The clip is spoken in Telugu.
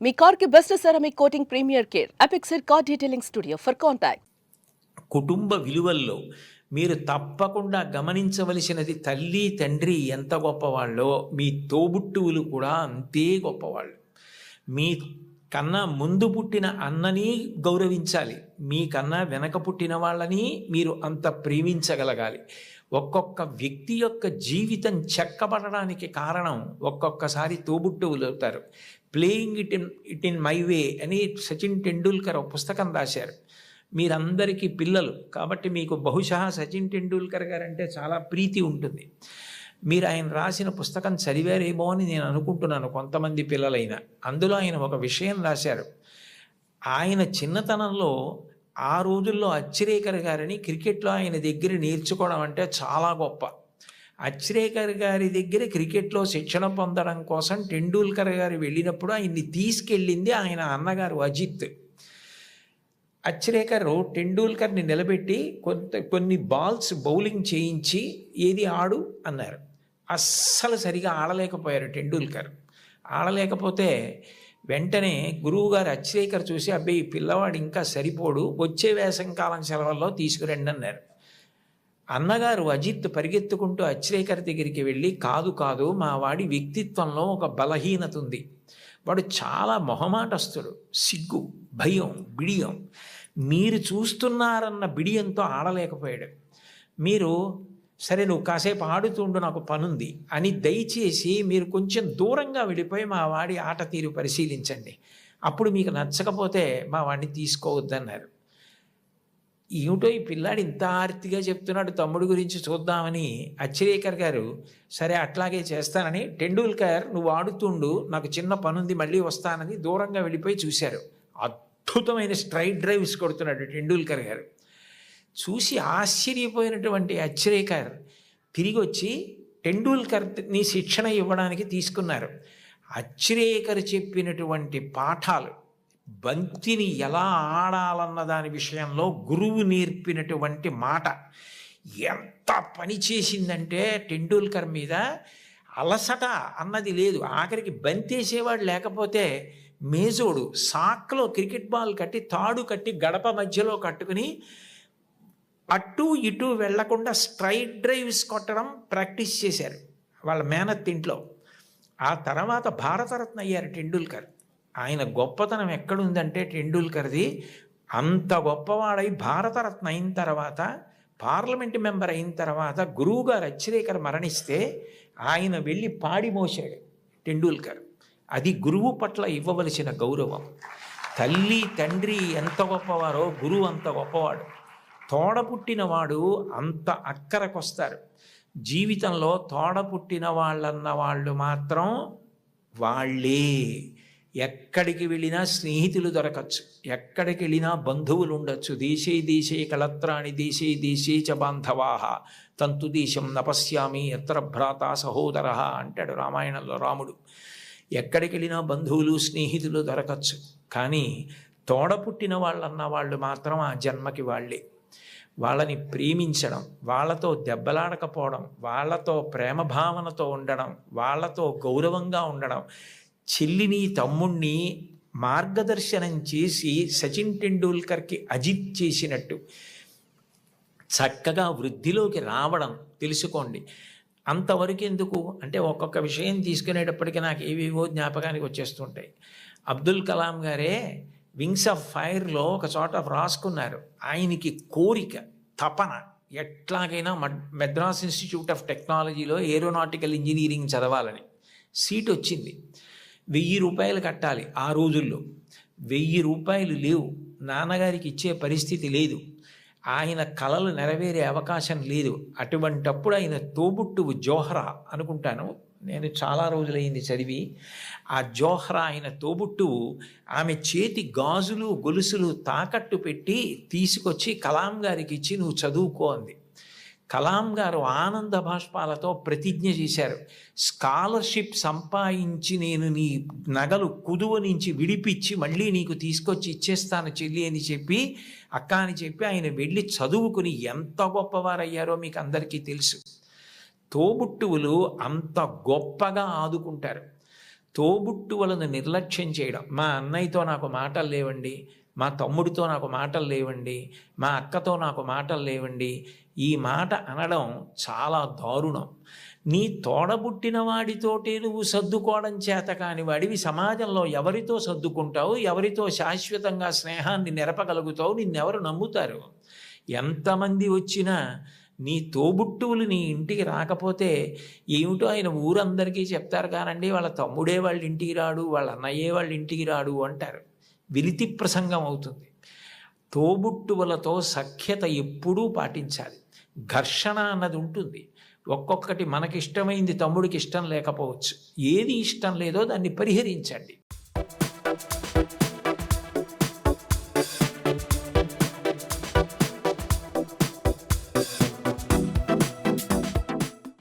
మీ కార్ కి best ceramic coating premier care Apexer car detailing studio for contact. కుటుంబ విలువల్లో మీరు తప్పకుండా గమనించవలసినది, తల్లి తండ్రి ఎంత గొప్పవాళ్ళో మీ తోబుట్టువులు కూడా అంతే గొప్పవాళ్ళు. మీ కన్నా ముందు పుట్టిన అన్నని గౌరవించాలి, మీకన్నా వెనక పుట్టిన వాళ్ళని మీరు అంత ప్రేమించగలగాలి. ఒక్కొక్క వ్యక్తి యొక్క జీవితం చెక్కబడడానికి కారణం ఒక్కొక్కసారి తోబుట్టువులు అవుతారు. Playing it in my way అని సచిన్ టెండూల్కర్ ఒక పుస్తకం రాశారు. మీరందరికీ పిల్లలు కాబట్టి మీకు బహుశా సచిన్ టెండూల్కర్ గారు అంటే చాలా ప్రీతి ఉంటుంది. మీరు ఆయన రాసిన పుస్తకం చదివారేమో అని నేను అనుకుంటున్నాను, కొంతమంది పిల్లలైనా. అందులో ఆయన ఒక విషయం రాశారు. ఆయన చిన్నతనంలో ఆ రోజుల్లో అచ్రేకర్ గారిని క్రికెట్లో ఆయన దగ్గర నేర్చుకోవడం అంటే చాలా గొప్ప. అచ్రేకర్ గారి దగ్గర క్రికెట్లో శిక్షణ పొందడం కోసం టెండూల్కర్ గారు వెళ్ళినప్పుడు ఆయన్ని తీసుకెళ్ళింది ఆయన అన్నగారు అజిత్. అచ్రేకర్ టెండూల్కర్ని నిలబెట్టి కొన్ని బాల్స్ బౌలింగ్ చేయించి ఏది ఆడు అన్నారు. అస్సలు సరిగా ఆడలేకపోయారు టెండూల్కర్. ఆడలేకపోతే వెంటనే గురువుగారు అచ్రేకర్ చూసి, అబ్బాయి పిల్లవాడు ఇంకా సరిపోడు, వచ్చే వేసంకాలం సెలవుల్లో తీసుకురండి అన్నారు. అన్నగారు అజిత్ పరిగెత్తుకుంటూ అచ్రేకర్ దగ్గరికి వెళ్ళి, కాదు కాదు, మా వాడి వ్యక్తిత్వంలో ఒక బలహీనత ఉంది, వాడు చాలా మొహమాటస్తుడు, సిగ్గు, భయం, బిడియం, మీరు చూస్తున్నారన్న బిడియంతో ఆడలేకపోయాడు. మీరు సరే నువ్వు కాసేపు ఆడుతుండు, నాకు పనుంది అని దయచేసి మీరు కొంచెం దూరంగా వెళ్ళిపోయి మా వాడి ఆట తీరు పరిశీలించండి, అప్పుడు మీకు నచ్చకపోతే మా వాడిని తీసుకోవద్దన్నారు. ఏమిటో ఈ పిల్లాడు ఇంత ఆర్తిగా చెప్తున్నాడు తమ్ముడు గురించి చూద్దామని అచ్రేకర్ గారు సరే అట్లాగే చేస్తానని, టెండూల్కర్ నువ్వు ఆడుతుండు, నాకు చిన్న పనుంది మళ్ళీ వస్తానని దూరంగా వెళ్ళిపోయి చూశారు. అద్భుతమైన స్ట్రైట్ డ్రైవ్స్ కొడుతున్నాడు టెండూల్కర్ గారు. చూసి ఆశ్చర్యపోయినటువంటి అచ్రేకర్ తిరిగి వచ్చి టెండూల్కర్ని శిక్షణ ఇవ్వడానికి తీసుకున్నారు. అచ్రేకర్ చెప్పినటువంటి పాఠాలు, బంతిని ఎలా ఆడాలన్న దాని విషయంలో గురువు నేర్పినటువంటి మాట ఎంత పనిచేసిందంటే టెండూల్కర్ మీద అలసట అన్నది లేదు. ఆఖరికి బంతేసేవాడు లేకపోతే మేజోడు సాక్లో క్రికెట్ బాల్ కట్టి తాడు కట్టి గడప మధ్యలో కట్టుకుని అటు ఇటు వెళ్లకుండా స్ట్రైట్ డ్రైవ్స్ కొట్టడం ప్రాక్టీస్ చేశారు వాళ్ళ మేనత్ ఇంట్లో. ఆ తర్వాత భారతరత్న అయ్యారు టెండూల్కర్. ఆయన గొప్పతనం ఎక్కడుందంటే టెండూల్కర్ది, అంత గొప్పవాడై భారతరత్న అయిన తర్వాత, పార్లమెంట్ మెంబర్ అయిన తర్వాత గురువుగారు అచ్రేకర్ మరణిస్తే ఆయన వెళ్ళి పాడి మోసాడు టెండూల్కర్. అది గురువు పట్ల ఇవ్వవలసిన గౌరవం. తల్లి తండ్రి ఎంత గొప్పవారో గురువు అంత గొప్పవాడు. తోడపుట్టినవాడు అంత అక్కరకొస్తారు. జీవితంలో తోడపుట్టిన వాళ్ళన్న వాళ్ళు మాత్రం వాళ్ళే. ఎక్కడికి వెళ్ళినా స్నేహితులు దొరకచ్చు, ఎక్కడికి వెళ్ళినా బంధువులు ఉండొచ్చు. దేశే దేశే కళత్రాణి దేశే దేశే చ బాంధవాహ తంతు దేశం నపశ్యామి ఎత్ర భ్రాత సహోదర అంటాడు రామాయణంలో రాముడు. ఎక్కడికి వెళ్ళినా బంధువులు స్నేహితులు దొరకచ్చు, కానీ తోడపుట్టిన వాళ్ళన్న వాళ్ళు మాత్రం ఆ జన్మకి వాళ్ళే. వాళ్ళని ప్రేమించడం, వాళ్ళతో దెబ్బలాడకపోవడం, వాళ్ళతో ప్రేమ భావనతో ఉండడం, వాళ్ళతో గౌరవంగా ఉండడం. చెల్లిని తమ్ముణ్ణి మార్గదర్శనం చేసి సచిన్ టెండూల్కర్కి అజిత్ చేసినట్టు చక్కగా వృద్ధిలోకి రావడం తెలుసుకోండి. అంతవరకు ఎందుకు అంటే ఒక్కొక్క విషయం తీసుకునేటప్పటికీ నాకు ఏవేవో జ్ఞాపకానికి వచ్చేస్తుంటాయి. అబ్దుల్ కలాం గారే వింగ్స్ ఆఫ్ ఫైర్లో ఒక చోట రాసుకున్నారు, ఆయనకి కోరిక, తపన ఎట్లాగైనా మద్రాస్ ఇన్స్టిట్యూట్ ఆఫ్ టెక్నాలజీలో ఏరోనాటికల్ ఇంజనీరింగ్ చదవాలని. సీట్ వచ్చింది. 1000 రూపాయలు కట్టాలి. ఆ రోజుల్లో 1000 రూపాయలు లేవు, నాన్నగారికి ఇచ్చే పరిస్థితి లేదు, ఆయన కలలు నెరవేరే అవకాశం లేదు. అటువంటప్పుడు ఆయన తోబుట్టువు జోహ్రా అనుకుంటాను, నేను చాలా రోజులైంది చదివి, ఆ జోహ్రా ఆయన తోబుట్టువు ఆమె చేతి గాజులు గొలుసులు తాకట్టు పెట్టి తీసుకొచ్చి కలాం గారికి ఇచ్చి నువ్వు చదువుకో అంది. కలాం గారు ఆనంద భాష్పాలతో ప్రతిజ్ఞ చేశారు, స్కాలర్షిప్ సంపాదించి నేను నీ నగలు కుదువ నుంచి విడిపించి మళ్ళీ నీకు తీసుకొచ్చి ఇచ్చేస్తాను చెల్లి అని చెప్పి, అక్క అని చెప్పి ఆయన వెళ్ళి చదువుకుని ఎంత గొప్పవారయ్యారో మీకు అందరికీ తెలుసు. తోబుట్టువులు అంత గొప్పగా ఆదుకుంటారు. తోబుట్టువులను నిర్లక్ష్యం చేయడం. మా అన్నయ్యతో నాకు మాటలు లేవండి, మా తమ్ముడితో నాకు మాటలు లేవండి, మా అక్కతో నాకు మాటలు లేవండి, ఈ మాట అనడం చాలా దారుణం. నీ తోడబుట్టిన వాడితోటే నువ్వు సర్దుకోవడం చేత కాని వాడివి సమాజంలో ఎవరితో సర్దుకుంటావు, ఎవరితో శాశ్వతంగా స్నేహాన్ని నెరపగలుగుతావు, నిన్నెవరు నమ్ముతారు? ఎంతమంది వచ్చినా నీ తోబుట్టువులు నీ ఇంటికి రాకపోతే ఏమిటో ఆయన ఊరందరికీ చెప్తారు కానండి, వాళ్ళ తమ్ముడే వాళ్ళ ఇంటికి రాడు, వాళ్ళ అన్నయ్యే వాళ్ళ ఇంటికి రాడు అంటారు. విలితి ప్రసంగం అవుతుంది. తోబుట్టువులతో సఖ్యత ఎప్పుడూ పాటించాలి. ఘర్షణ అన్నది ఉంటుంది. ఒక్కొక్కటి మనకిష్టమైంది తమ్ముడికి ఇష్టం లేకపోవచ్చు. ఏది ఇష్టం లేదో దాన్ని పరిహరించండి.